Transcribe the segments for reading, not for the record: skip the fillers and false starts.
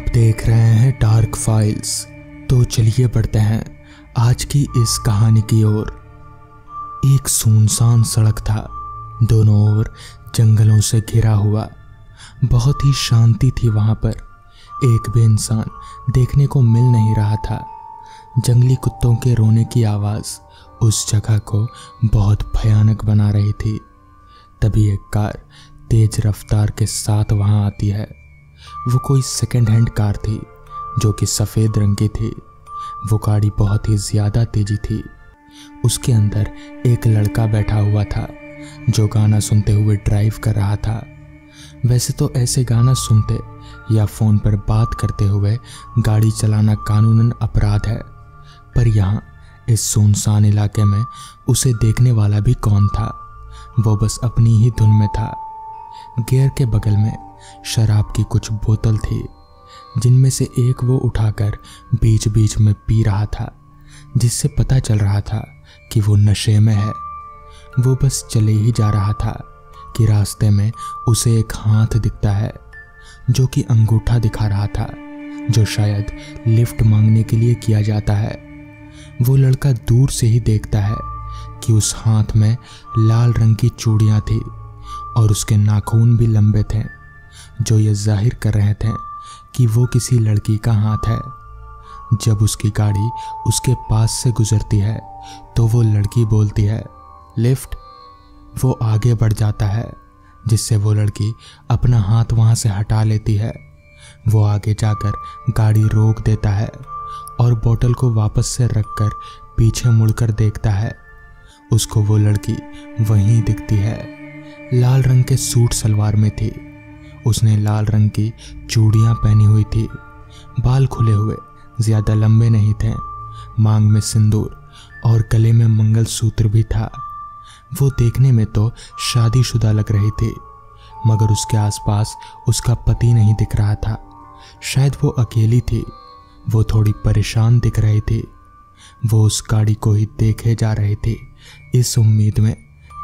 आप देख रहे हैं डार्क फाइल्स। तो चलिए बढ़ते हैं आज की इस कहानी की ओर। एक सुनसान सड़क था, दोनों ओर जंगलों से घिरा हुआ। बहुत ही शांति थी वहां पर, एक भी इंसान देखने को मिल नहीं रहा था। जंगली कुत्तों के रोने की आवाज उस जगह को बहुत भयानक बना रही थी। तभी एक कार तेज रफ्तार के साथ वहां आती है। वो कोई सेकंड हैंड कार थी जो कि सफ़ेद रंग की थी। वो गाड़ी बहुत ही ज़्यादा तेजी थी। उसके अंदर एक लड़का बैठा हुआ था जो गाना सुनते हुए ड्राइव कर रहा था। वैसे तो ऐसे गाना सुनते या फ़ोन पर बात करते हुए गाड़ी चलाना कानूनन अपराध है, पर यहाँ इस सुनसान इलाके में उसे देखने वाला भी कौन था। वो बस अपनी ही धुन में था। गियर के बगल में शराब की कुछ बोतल थी, जिनमें से एक वो उठाकर बीच बीच में पी रहा था, जिससे पता चल रहा था कि वो नशे में है। वो बस चले ही जा रहा था कि रास्ते में उसे एक हाथ दिखता है जो कि अंगूठा दिखा रहा था, जो शायद लिफ्ट मांगने के लिए किया जाता है। वो लड़का दूर से ही देखता है कि उस हाथ में लाल रंग की चूड़ियां थी और उसके नाखून भी लंबे थे, जो ये जाहिर कर रहे थे कि वो किसी लड़की का हाथ है। जब उसकी गाड़ी उसके पास से गुजरती है तो वो लड़की बोलती है, लिफ्ट। वो आगे बढ़ जाता है, जिससे वो लड़की अपना हाथ वहां से हटा लेती है। वो आगे जाकर गाड़ी रोक देता है और बोतल को वापस से रखकर पीछे मुड़कर देखता है। उसको वो लड़की वहीं दिखती है, लाल रंग के सूट सलवार में थी। उसने लाल रंग की चूड़ियां पहनी हुई थी, बाल खुले हुए, ज्यादा लंबे नहीं थे, मांग में सिंदूर और गले में मंगलसूत्र भी था। वो देखने में तो शादीशुदा लग रही थी, मगर उसके आसपास उसका पति नहीं दिख रहा था। शायद वो अकेली थी। वो थोड़ी परेशान दिख रही थी। वो उस गाड़ी को ही देखे जा रही थी, इस उम्मीद में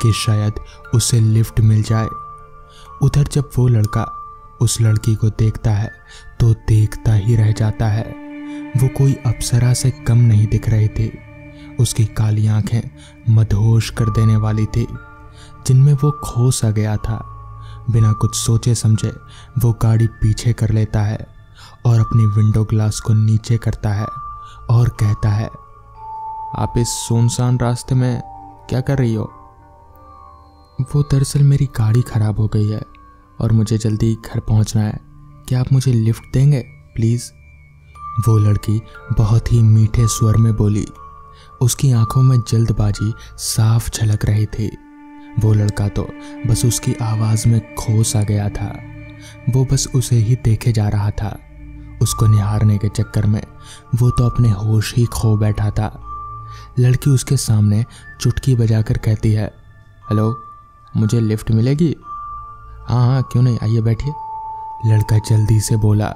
कि शायद उसे लिफ्ट मिल जाए। उधर जब वो लड़का उस लड़की को देखता है तो देखता ही रह जाता है। वो कोई अप्सरा से कम नहीं दिख रही थी। उसकी काली आंखें मदहोश कर देने वाली थी, जिनमें वो खो सा गया था। बिना कुछ सोचे समझे वो गाड़ी पीछे कर लेता है और अपनी विंडो ग्लास को नीचे करता है और कहता है, आप इस सुनसान रास्ते में क्या कर रही हो? वो दरअसल मेरी गाड़ी खराब हो गई है और मुझे जल्दी घर पहुंचना है। क्या आप मुझे लिफ्ट देंगे प्लीज़? वो लड़की बहुत ही मीठे स्वर में बोली। उसकी आंखों में जल्दबाजी साफ झलक रही थी। वो लड़का तो बस उसकी आवाज़ में खो सा गया था। वो बस उसे ही देखे जा रहा था। उसको निहारने के चक्कर में वो तो अपने होश ही खो बैठा था। लड़की उसके सामने चुटकी बजाकर कहती है, हेलो, मुझे लिफ्ट मिलेगी? हाँ हाँ, क्यों नहीं, आइए बैठिए। लड़का जल्दी से बोला।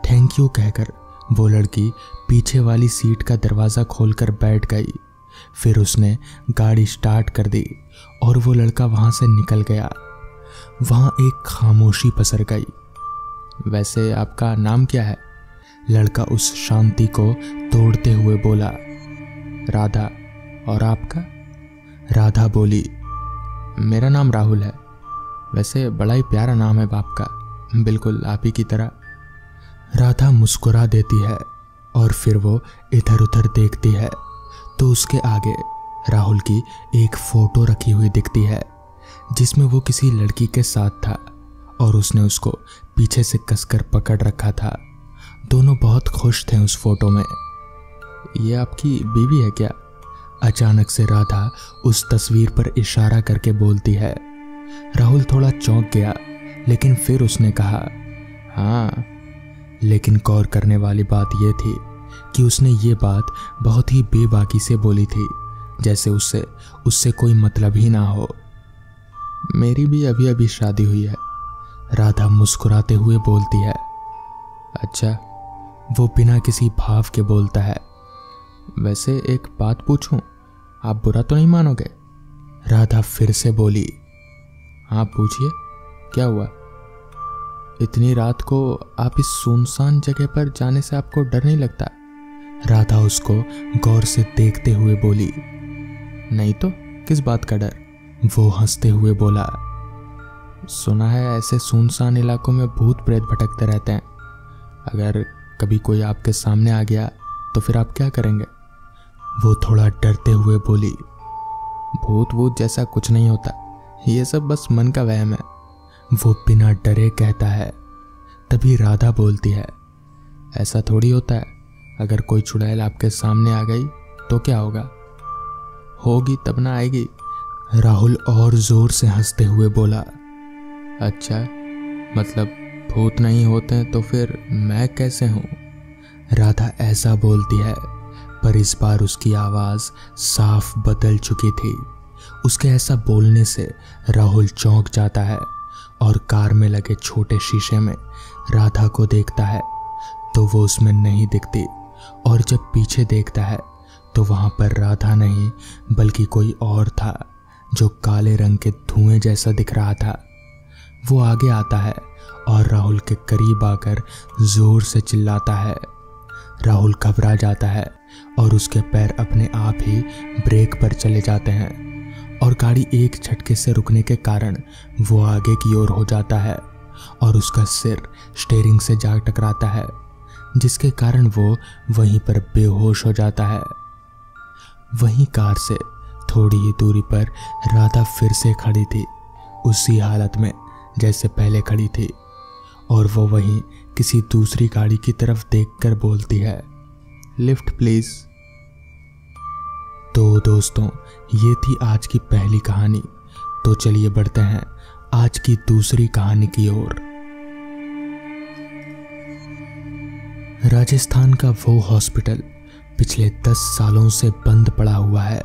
थैंक यू कहकर वो लड़की पीछे वाली सीट का दरवाज़ा खोलकर बैठ गई। फिर उसने गाड़ी स्टार्ट कर दी और वो लड़का वहाँ से निकल गया। वहाँ एक खामोशी पसर गई। वैसे आपका नाम क्या है? लड़का उस शांति को तोड़ते हुए बोला। राधा। और आपका? राधा बोली, मेरा नाम राहुल है। वैसे बड़ा ही प्यारा नाम है बाप का, बिल्कुल आप ही की तरह। राधा मुस्कुरा देती है और फिर वो इधर उधर देखती है तो उसके आगे राहुल की एक फोटो रखी हुई दिखती है, जिसमें वो किसी लड़की के साथ था और उसने उसको पीछे से कसकर पकड़ रखा था। दोनों बहुत खुश थे उस फोटो में। ये आपकी बीवी है क्या? अचानक से राधा उस तस्वीर पर इशारा करके बोलती है। राहुल थोड़ा चौंक गया, लेकिन फिर उसने कहा, हाँ। लेकिन गौर करने वाली बात यह थी कि उसने ये बात बहुत ही बेबाकी से बोली थी, जैसे उससे कोई मतलब ही ना हो। मेरी भी अभी अभी शादी हुई है, राधा मुस्कुराते हुए बोलती है। अच्छा, वो बिना किसी भाव के बोलता है। वैसे एक बात पूछूं, आप बुरा तो नहीं मानोगे? राधा फिर से बोली। हाँ पूछिए, क्या हुआ? इतनी रात को आप इस सुनसान जगह पर जाने से आपको डर नहीं लगता? राधा उसको गौर से देखते हुए बोली। नहीं तो किस बात का डर? वो हंसते हुए बोला। सुना है ऐसे सुनसान इलाकों में भूत प्रेत भटकते रहते हैं। अगर कभी कोई आपके सामने आ गया तो फिर आप क्या करेंगे? वो थोड़ा डरते हुए बोली। भूत वूत जैसा कुछ नहीं होता, ये सब बस मन का वहम है, वो बिना डरे कहता है। तभी राधा बोलती है, ऐसा थोड़ी होता है, अगर कोई चुड़ैल आपके सामने आ गई तो क्या होगा? होगी तब ना आएगी। राहुल और जोर से हंसते हुए बोला। अच्छा, मतलब भूत नहीं होते हैं तो फिर मैं कैसे हूं? राधा ऐसा बोलती है, पर इस बार उसकी आवाज साफ बदल चुकी थी। उसके ऐसा बोलने से राहुल चौंक जाता है और कार में लगे छोटे शीशे में राधा को देखता है तो वो उसमें नहीं दिखती, और जब पीछे देखता है तो वहां पर राधा नहीं बल्कि कोई और था जो काले रंग के धुएं जैसा दिख रहा था। वो आगे आता है और राहुल के करीब आकर जोर से चिल्लाता है। राहुल घबरा जाता है और उसके पैर अपने आप ही ब्रेक पर चले जाते हैं और गाड़ी एक झटके से रुकने के कारण वो आगे की ओर हो जाता है और उसका सिर स्टीयरिंग से जा टकराता है, जिसके कारण वो वहीं पर बेहोश हो जाता है। वहीं कार से थोड़ी ही दूरी पर राधा फिर से खड़ी थी, उसी हालत में जैसे पहले खड़ी थी, और वो वहीं किसी दूसरी गाड़ी की तरफ देखकर बोलती है, लिफ्ट प्लीज। तो दोस्तों, ये थी आज की पहली कहानी। तो चलिए बढ़ते हैं आज की दूसरी कहानी की ओर। राजस्थान का वो हॉस्पिटल पिछले 10 सालों से बंद पड़ा हुआ है।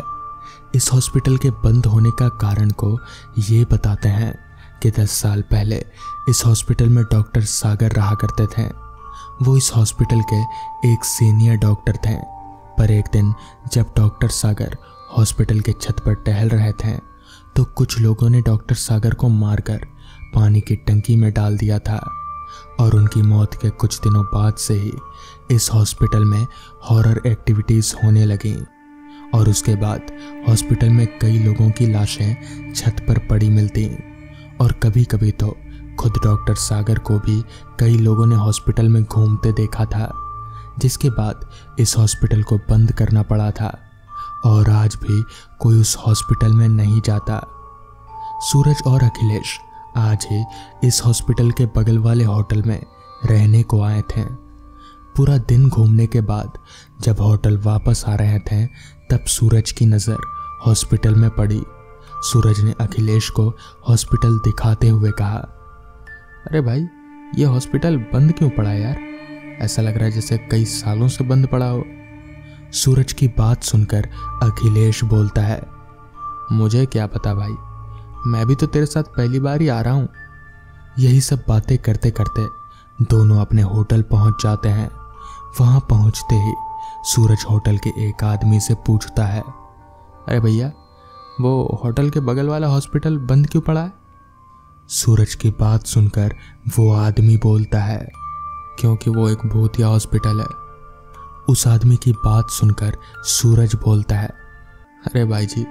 इस हॉस्पिटल के बंद होने का कारण को ये बताते हैं कि 10 साल पहले इस हॉस्पिटल में डॉक्टर सागर रहा करते थे। वो इस हॉस्पिटल के एक सीनियर डॉक्टर थे, पर एक दिन जब डॉक्टर सागर हॉस्पिटल के छत पर टहल रहे थे तो कुछ लोगों ने डॉक्टर सागर को मारकर पानी की टंकी में डाल दिया था, और उनकी मौत के कुछ दिनों बाद से ही इस हॉस्पिटल में हॉरर एक्टिविटीज़ होने लगीं, और उसके बाद हॉस्पिटल में कई लोगों की लाशें छत पर पड़ी मिलती, और कभी कभी तो खुद डॉक्टर सागर को भी कई लोगों ने हॉस्पिटल में घूमते देखा था, जिसके बाद इस हॉस्पिटल को बंद करना पड़ा था, और आज भी कोई उस हॉस्पिटल में नहीं जाता। सूरज और अखिलेश आज ही इस हॉस्पिटल के बगल वाले होटल में रहने को आए थे। पूरा दिन घूमने के बाद जब होटल वापस आ रहे थे तब सूरज की नज़र हॉस्पिटल में पड़ी। सूरज ने अखिलेश को हॉस्पिटल दिखाते हुए कहा, अरे भाई, ये हॉस्पिटल बंद क्यों पड़ा है यार? ऐसा लग रहा है जैसे कई सालों से बंद पड़ा हो। सूरज की बात सुनकर अखिलेश बोलता है, मुझे क्या पता भाई, मैं भी तो तेरे साथ पहली बार ही आ रहा हूँ। यही सब बातें करते करते दोनों अपने होटल पहुंच जाते हैं। वहां पहुंचते ही सूरज होटल के एक आदमी से पूछता है, अरे भैया, वो होटल के बगल वाला हॉस्पिटल बंद क्यों पड़ा है? सूरज की बात सुनकर वो आदमी बोलता है, क्योंकि वो एक भूतिया हॉस्पिटल है। उस आदमी की बात सुनकर सूरज बोलता है, अरे भाई जी,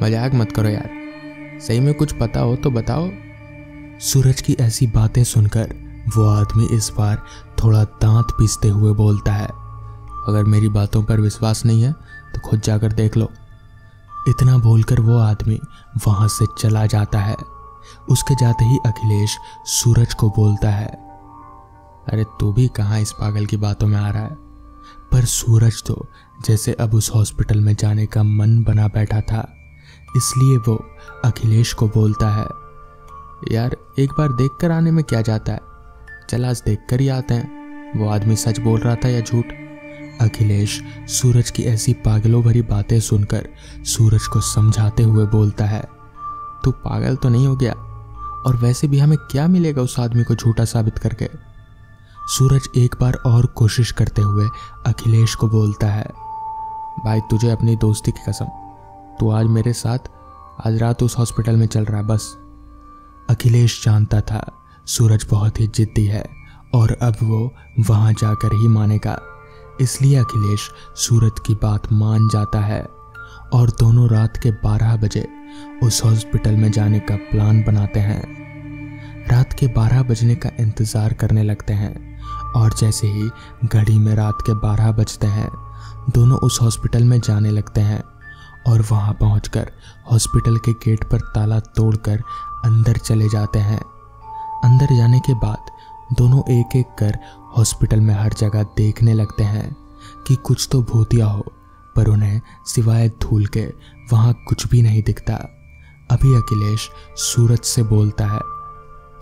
मजाक मत करो यार, सही में कुछ पता हो तो बताओ। सूरज की ऐसी बातें सुनकर वो आदमी इस बार थोड़ा दांत पीसते हुए बोलता है, अगर मेरी बातों पर विश्वास नहीं है तो खुद जाकर देख लो। इतना बोलकर वो आदमी वहां से चला जाता है। उसके जाते ही अखिलेश सूरज को बोलता है, अरे तू भी कहाँ इस पागल की बातों में आ रहा है? पर सूरज तो जैसे अब उस हॉस्पिटल में जाने का मन बना बैठा था, इसलिए वो अखिलेश को बोलता है, यार एक बार देख कर आने में क्या जाता है, चल आज देख कर ही आते हैं। वो आदमी सच बोल रहा था या झूठ? अखिलेश सूरज की ऐसी पागलों भरी बातें सुनकर सूरज को समझाते हुए बोलता है, तू पागल तो नहीं हो गया? और वैसे भी हमें क्या मिलेगा उस आदमी को झूठा साबित करके? सूरज एक बार और कोशिश करते हुए अखिलेश को बोलता है, भाई तुझे अपनी दोस्ती की कसम, तू आज मेरे साथ आज रात उस हॉस्पिटल में चल रहा है बस। अखिलेश जानता था सूरज बहुत ही जिद्दी है और अब वो वहां जाकर ही मानेगा। इसलिए अखिलेश सूरज की बात मान जाता है और दोनों रात के 12 बजे उस हॉस्पिटल में जाने का प्लान बनाते हैं। रात के 12 बजने का इंतजार करने लगते हैं और जैसे ही घड़ी में रात के 12 बजते हैं दोनों उस हॉस्पिटल में जाने लगते हैं और वहां पहुंचकर हॉस्पिटल के गेट पर ताला तोड़कर अंदर चले जाते हैं। अंदर जाने के बाद दोनों एक एक कर हॉस्पिटल में हर जगह देखने लगते हैं कि कुछ तो भूतिया हो, पर उन्हें सिवाय धूल के वहां कुछ भी नहीं दिखता। अभी अखिलेश सूरज से बोलता है,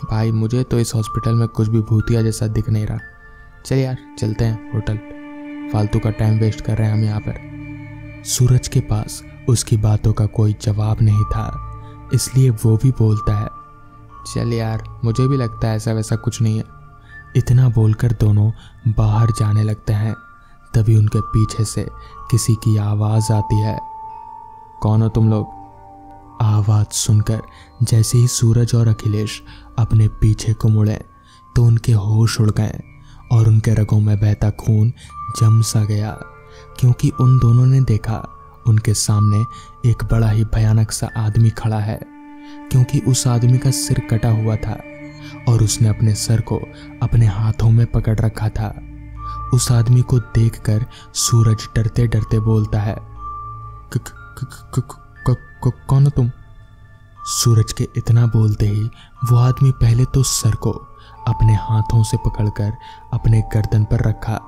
भाई मुझे तो इस हॉस्पिटल में कुछ भी भूतिया जैसा दिख नहीं रहा, चल यार चलते हैं होटल, फालतू का टाइम वेस्ट कर रहे हैं हम यहाँ पर। सूरज के पास उसकी बातों का कोई जवाब नहीं था, इसलिए वो भी बोलता है, चल यार मुझे भी लगता है ऐसा वैसा कुछ नहीं है। इतना बोलकर दोनों बाहर जाने लगते हैं। तभी उनके पीछे से किसी की आवाज़ आती है, कौन हो तुम लोग? आवाज़ सुनकर जैसे ही सूरज और अखिलेश अपने पीछे को मुड़े तो उनके होश उड़ गए और उनके रगों में बहता खून जम सा गया, क्योंकि उन दोनों ने देखा उनके सामने एक बड़ा ही भयानक सा आदमी खड़ा है, क्योंकि उस आदमी का सिर कटा हुआ था और उसने अपने सर को अपने हाथों में पकड़ रखा था। उस आदमी को देखकर सूरज डरते डरते बोलता है, कौन हो तुम? सूरज के इतना बोलते ही वो आदमी पहले तो सर को अपने हाथों से पकड़कर अपने गर्दन पर रखा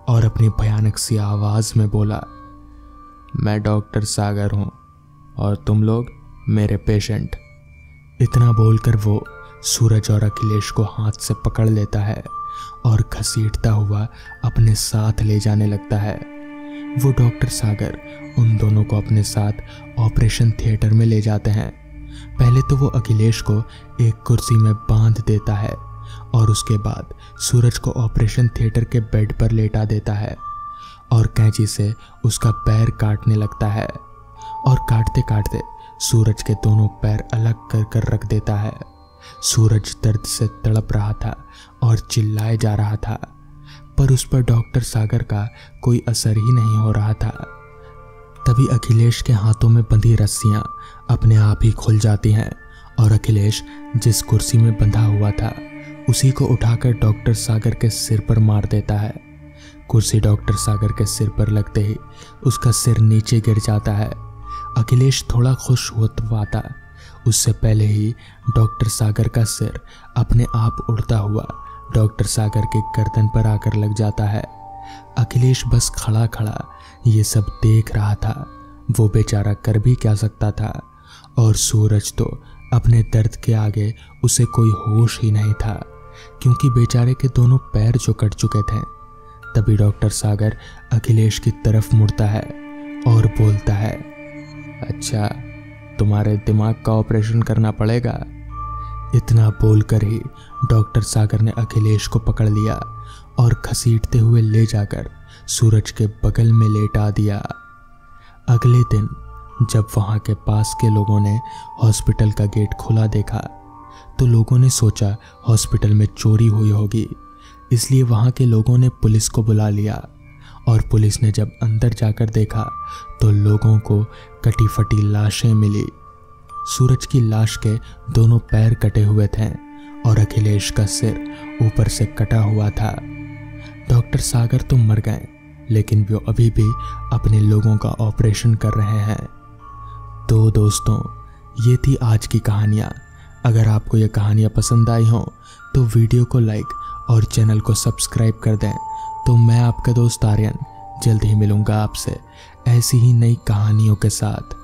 और अपनी भयानक सी आवाज में बोला, मैं डॉक्टर सागर हूं और तुम लोग मेरे पेशेंट। इतना बोलकर वो सूरज और अखिलेश को हाथ से पकड़ लेता है और घसीटता हुआ अपने साथ ले जाने लगता है। वो डॉक्टर सागर उन दोनों को अपने साथ ऑपरेशन थिएटर में ले जाते हैं। पहले तो वो अखिलेश को एक कुर्सी में बांध देता है और उसके बाद सूरज को ऑपरेशन थिएटर के बेड पर लेटा देता है और कैंची से उसका पैर काटने लगता है और काटते काटते सूरज के दोनों पैर अलग कर कर रख देता है। सूरज दर्द से तड़प रहा था और चिल्लाए जा रहा था, पर उस पर डॉक्टर सागर का कोई असर ही नहीं हो रहा था। तभी अखिलेश के हाथों में बंधी रस्सियां अपने आप ही खुल जाती हैं और अखिलेश जिस कुर्सी में बंधा हुआ था उसी को उठाकर डॉक्टर सागर के सिर पर मार देता है। कुर्सी डॉक्टर सागर के सिर पर लगते ही उसका सिर नीचे गिर जाता है। अखिलेश थोड़ा खुश हो पाता, उससे पहले ही डॉक्टर सागर का सिर अपने आप उड़ता हुआ डॉक्टर सागर के गर्दन पर आकर लग जाता है। अखिलेश बस खड़ा खड़ा ये सब देख रहा था। वो बेचारा कर भी क्या सकता था, और सूरज तो अपने दर्द के आगे उसे कोई होश ही नहीं था, क्योंकि बेचारे के दोनों पैर जो कट चुके थे। तभी डॉक्टर सागर अखिलेश की तरफ मुड़ता है और बोलता है, अच्छा तुम्हारे दिमाग का ऑपरेशन करना पड़ेगा। इतना बोलकर ही डॉक्टर सागर ने अखिलेश को पकड़ लिया और घसीटते हुए ले जाकर सूरज के बगल में लेटा दिया। अगले दिन जब वहां के पास के लोगों ने हॉस्पिटल का गेट खुला देखा तो लोगों ने सोचा हॉस्पिटल में चोरी हुई होगी, इसलिए वहां के लोगों ने पुलिस को बुला लिया। और पुलिस ने जब अंदर जाकर देखा तो लोगों को कटी फटी लाशें मिली। सूरज की लाश के दोनों पैर कटे हुए थे और अखिलेश का सिर ऊपर से कटा हुआ था। डॉक्टर सागर तो मर गए, लेकिन वो अभी भी अपने लोगों का ऑपरेशन कर रहे हैं। तो दोस्तों, ये थी आज की कहानियाँ। अगर आपको ये कहानियाँ पसंद आई हों तो वीडियो को लाइक और चैनल को सब्सक्राइब कर दें। तो मैं आपका दोस्त आर्यन जल्द ही मिलूंगा आपसे ऐसी ही नई कहानियों के साथ।